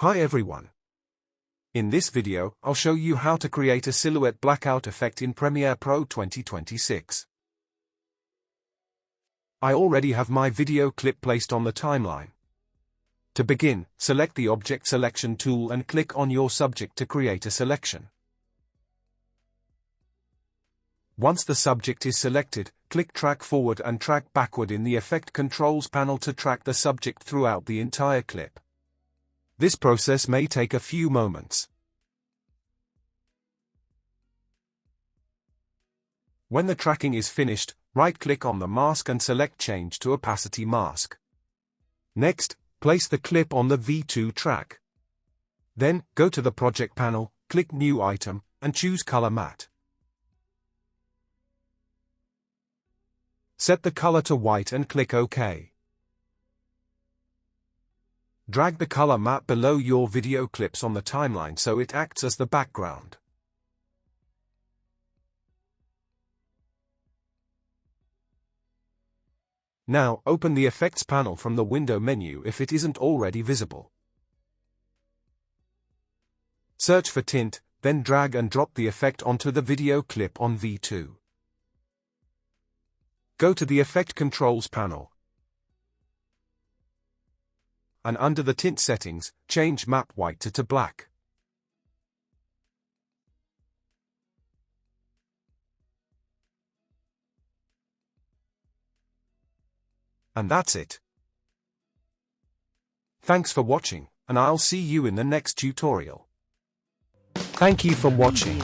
Hi everyone. In this video, I'll show you how to create a silhouette blackout effect in Premiere Pro 2026. I already have my video clip placed on the timeline. To begin, select the Object Selection tool and click on your subject to create a selection. Once the subject is selected, click Track Forward and Track Backward in the Effect Controls panel to track the subject throughout the entire clip. This process may take a few moments. When the tracking is finished, right-click on the mask and select Change to Opacity Mask. Next, place the clip on the V2 track. Then, go to the Project panel, click New Item, and choose Color Matte. Set the color to white and click OK. Drag the color map below your video clips on the timeline so it acts as the background. Now, open the Effects panel from the Window menu if it isn't already visible. Search for Tint, then drag and drop the effect onto the video clip on V2. Go to the Effect Controls panel, and under the Tint settings, change Map White to black. And that's it. Thanks for watching, and I'll see you in the next tutorial. Thank you for watching.